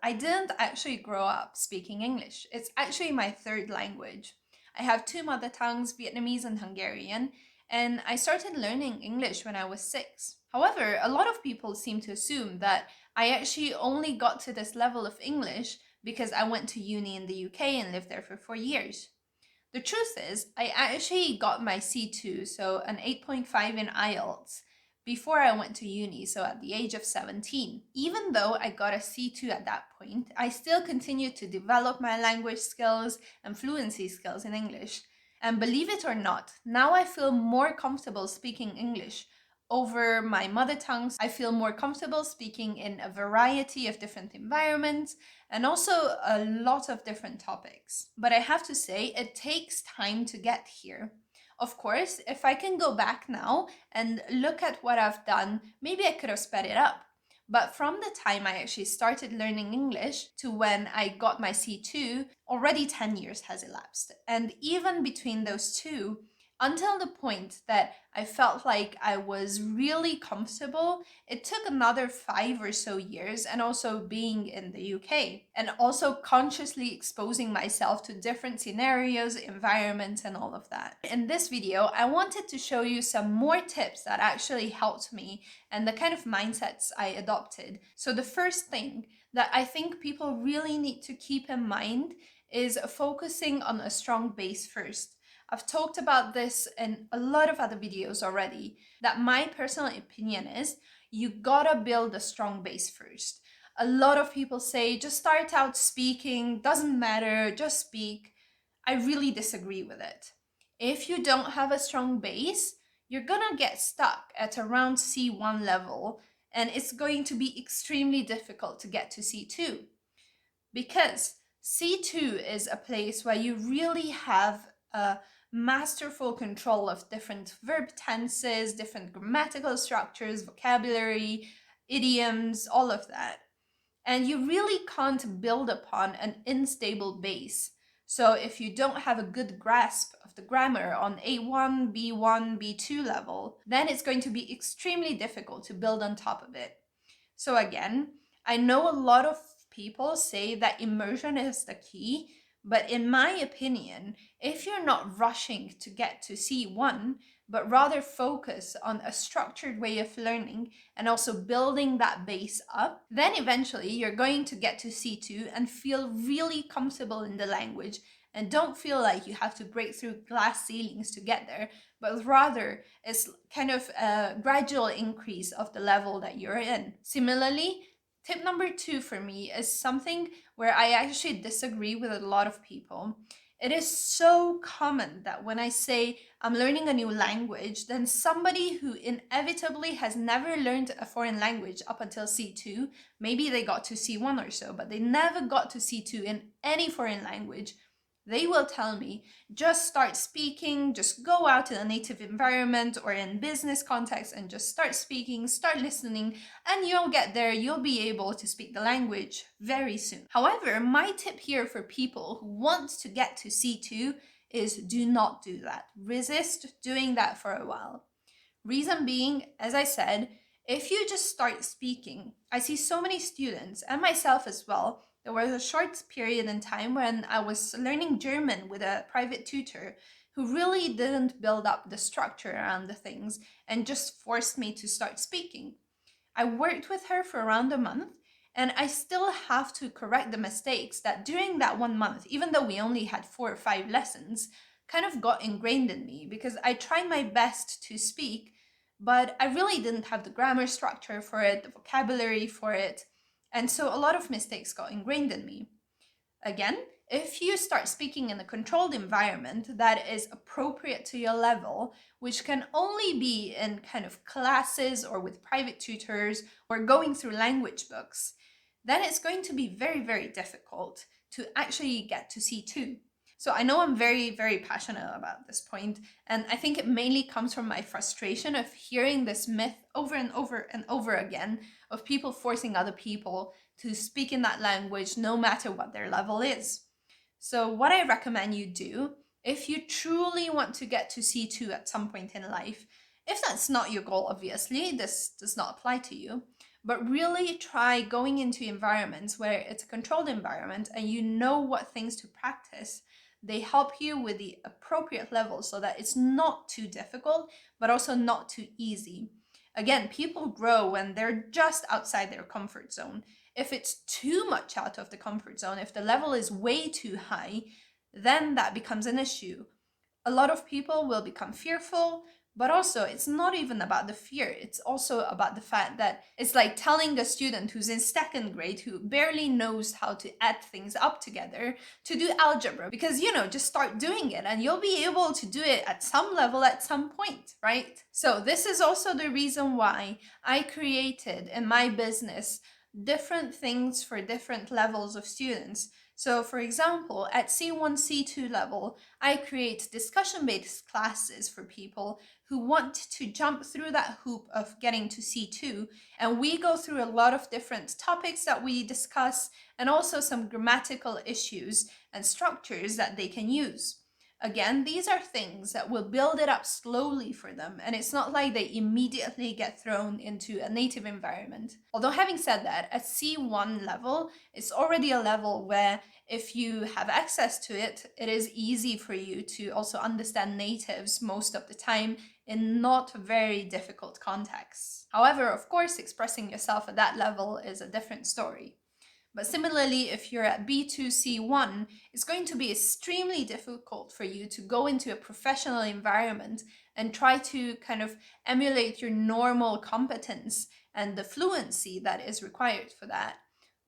I didn't actually grow up speaking English. It's actually my third language. I have two mother tongues, Vietnamese and Hungarian, and I started learning English when I was 6. However, a lot of people seem to assume that I actually only got to this level of English because I went to uni in the UK and lived there for 4 years. The truth is, I actually got my C2, so an 8.5 in IELTS, before I went to uni, so at the age of 17. Even though I got a C2 at that point, I still continued to develop my language skills and fluency skills in English. And believe it or not, now I feel more comfortable speaking English over my mother tongues. I feel more comfortable speaking in a variety of different environments and also a lot of different topics. But I have to say, it takes time to get here. Of course, if I can go back now and look at what I've done, maybe I could have sped it up. But from the time I actually started learning English to when I got my C2, already 10 years has elapsed. And even between those two, until the point that I felt like I was really comfortable, it took another 5 or so years, and also being in the UK and also consciously exposing myself to different scenarios, environments, and all of that. In this video, I wanted to show you some more tips that actually helped me and the kind of mindsets I adopted. So the first thing that I think people really need to keep in mind is focusing on a strong base first. I've talked about this in a lot of other videos already, that my personal opinion is you gotta build a strong base first. A lot of people say just start out speaking, doesn't matter, just speak. I really disagree with it. If you don't have a strong base, you're gonna get stuck at around C1 level, and it's going to be extremely difficult to get to C2, because C2 is a place where you really have a masterful control of different verb tenses, different grammatical structures, vocabulary, idioms, all of that. And you really can't build upon an unstable base. So if you don't have a good grasp of the grammar on A1, B1, B2 level, then it's going to be extremely difficult to build on top of it. So again, I know a lot of people say that immersion is the key, but in my opinion, if you're not rushing to get to C1, but rather focus on a structured way of learning and also building that base up, then eventually you're going to get to C2 and feel really comfortable in the language and don't feel like you have to break through glass ceilings to get there, but rather it's kind of a gradual increase of the level that you're in. Similarly, tip number 2 for me is something where I actually disagree with a lot of people. It is so common that when I say I'm learning a new language, then somebody who inevitably has never learned a foreign language up until C2, maybe they got to C1 or so, but they never got to C2 in any foreign language, they will tell me, just start speaking, just go out in a native environment or in business context and just start speaking, start listening, and you'll get there, you'll be able to speak the language very soon. However, my tip here for people who want to get to C2 is do not do that. Resist doing that for a while. Reason being, as I said, if you just start speaking, I see so many students, and myself as well, there was a short period in time when I was learning German with a private tutor who really didn't build up the structure around the things and just forced me to start speaking. I worked with her for around a month, and I still have to correct the mistakes that during that 1 month, even though we only had 4 or 5 lessons, kind of got ingrained in me because I tried my best to speak, but I really didn't have the grammar structure for it, the vocabulary for it. And so a lot of mistakes got ingrained in me. Again, if you start speaking in a controlled environment that is appropriate to your level, which can only be in kind of classes or with private tutors or going through language books, then it's going to be very, very difficult to actually get to C2. So I know I'm very, very passionate about this point, and I think it mainly comes from my frustration of hearing this myth over and over and over again of people forcing other people to speak in that language no matter what their level is. So what I recommend you do, if you truly want to get to C2 at some point in life, if that's not your goal, obviously, this does not apply to you, but really try going into environments where it's a controlled environment and you know what things to practice. They help you with the appropriate level so that it's not too difficult, but also not too easy. Again, people grow when they're just outside their comfort zone. If it's too much out of the comfort zone, if the level is way too high, then that becomes an issue. A lot of people will become fearful, but also it's not even about the fear. It's also about the fact that it's like telling a student who's in second grade who barely knows how to add things up together to do algebra because, just start doing it and you'll be able to do it at some level at some point, right? So this is also the reason why I created in my business different things for different levels of students. So, for example, at C1, C2 level, I create discussion based classes for people who want to jump through that hoop of getting to C2. And we go through a lot of different topics that we discuss and also some grammatical issues and structures that they can use. Again, these are things that will build it up slowly for them, and it's not like they immediately get thrown into a native environment. Although, having said that, at C1 level, it's already a level where if you have access to it, it is easy for you to also understand natives most of the time in not very difficult contexts. However, of course, expressing yourself at that level is a different story. But similarly, if you're at B2C1, it's going to be extremely difficult for you to go into a professional environment and try to kind of emulate your normal competence and the fluency that is required for that.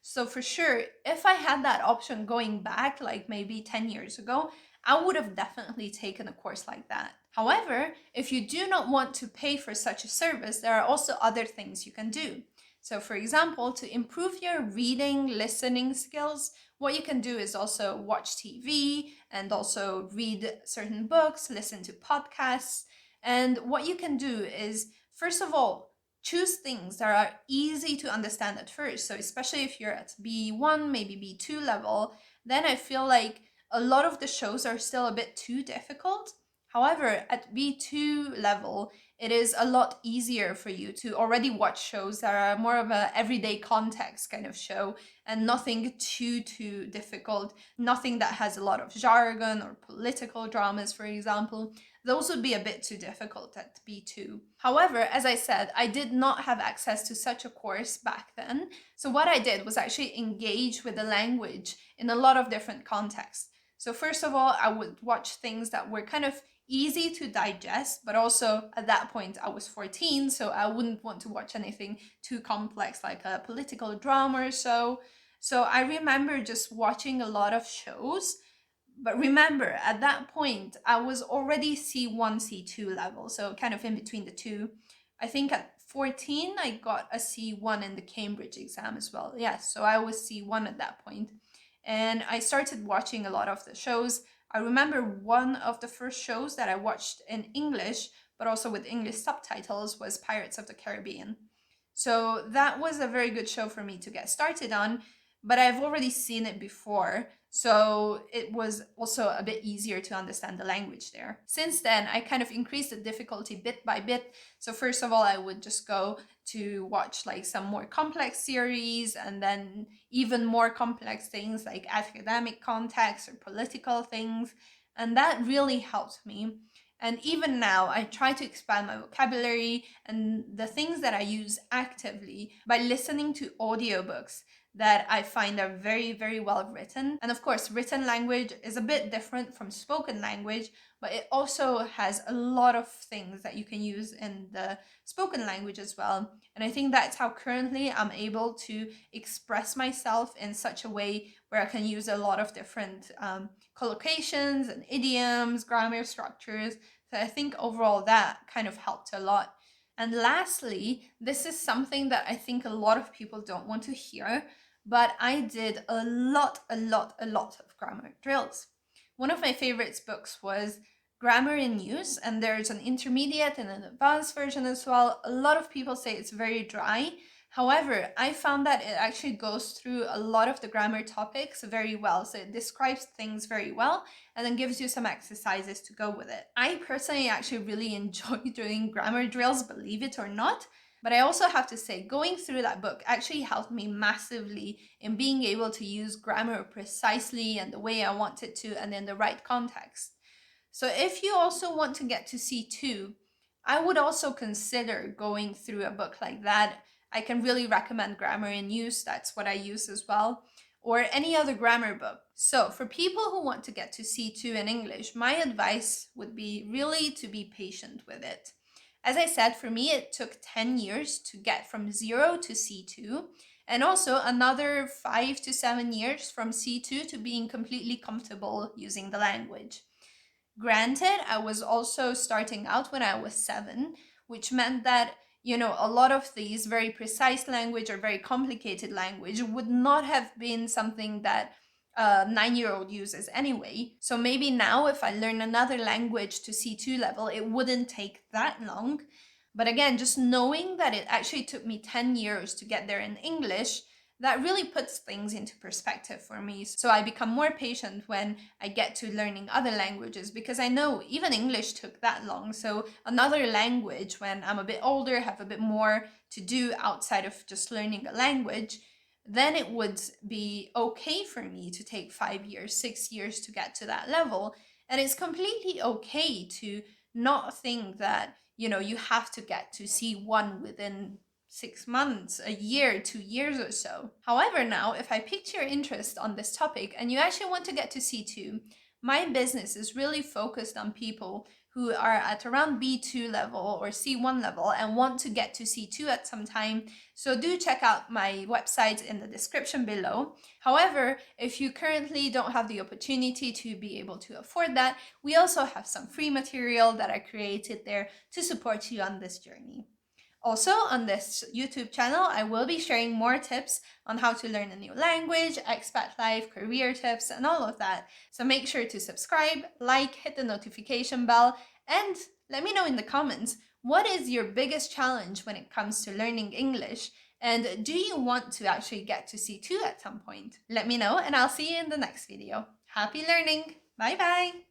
So for sure, if I had that option going back, like maybe 10 years ago, I would have definitely taken a course like that. However, if you do not want to pay for such a service, there are also other things you can do. So for example, to improve your reading, listening skills, what you can do is also watch TV and also read certain books, listen to podcasts. And what you can do is, first of all, choose things that are easy to understand at first. So especially if you're at B1, maybe B2 level, then I feel like a lot of the shows are still a bit too difficult. However, at B2 level, it is a lot easier for you to already watch shows that are more of a everyday context kind of show and nothing too difficult, nothing that has a lot of jargon or political dramas, for example. Those would be a bit too difficult at B2. However, as I said, I did not have access to such a course back then. So what I did was actually engage with the language in a lot of different contexts. So first of all, I would watch things that were kind of easy to digest, but also at that point I was 14, so I wouldn't want to watch anything too complex like a political drama or so. So I remember just watching a lot of shows. But remember, at that point, I was already C1, C2 level, so kind of in between the two. I think at 14, I got a C1 in the Cambridge exam as well. Yes, so I was C1 at that point. And I started watching a lot of the shows. I remember one of the first shows that I watched in English, but also with English subtitles, was Pirates of the Caribbean. So that was a very good show for me to get started on, but I've already seen it before, so it was also a bit easier to understand the language there. Since then, I kind of increased the difficulty bit by bit. So first of all, I would just go to watch like some more complex series and then even more complex things like academic context or political things. And that really helped me. And even now, I try to expand my vocabulary and the things that I use actively by listening to audiobooks that I find are very well written. And of course, written language is a bit different from spoken language, but it also has a lot of things that you can use in the spoken language as well. And I think that's how currently I'm able to express myself in such a way where I can use a lot of different collocations and idioms, grammar structures. So I think overall that kind of helped a lot. And lastly, this is something that I think a lot of people don't want to hear, but I did a lot of grammar drills. One of my favorite books was Grammar in Use, and there's an intermediate and an advanced version as well. A lot of people say it's very dry. However, I found that it actually goes through a lot of the grammar topics very well. So it describes things very well and then gives you some exercises to go with it. I personally actually really enjoy doing grammar drills, believe it or not. But I also have to say, going through that book actually helped me massively in being able to use grammar precisely and the way I want it to and in the right context. So if you also want to get to C2, I would also consider going through a book like that. I can really recommend Grammar in Use, that's what I use as well, or any other grammar book. So for people who want to get to C2 in English, my advice would be really to be patient with it. As I said, for me, it took 10 years to get from 0 to C2, and also another 5 to 7 years from C2 to being completely comfortable using the language. Granted, I was also starting out when I was 7, which meant that, a lot of these very precise language or very complicated language would not have been something that a 9-year-old uses anyway. So maybe now, if I learn another language to C2 level, it wouldn't take that long. But again, just knowing that it actually took me 10 years to get there in English, that really puts things into perspective for me. So I become more patient when I get to learning other languages, because I know even English took that long. So another language, when I'm a bit older, have a bit more to do outside of just learning a language, then it would be okay for me to take 5 years, 6 years to get to that level. And it's completely okay to not think that, you have to get to C1 within 6 months, a year, 2 years or so. However, now, if I piqued your interest on this topic and you actually want to get to C2, my business is really focused on people who are at around B2 level or C1 level and want to get to C2 at some time. So do check out my website in the description below. However, if you currently don't have the opportunity to be able to afford that, we also have some free material that I created there to support you on this journey. Also, on this YouTube channel, I will be sharing more tips on how to learn a new language, expat life, career tips, and all of that. So make sure to subscribe, like, hit the notification bell, and let me know in the comments, what is your biggest challenge when it comes to learning English? And do you want to actually get to C2 at some point? Let me know, and I'll see you in the next video. Happy learning! Bye bye!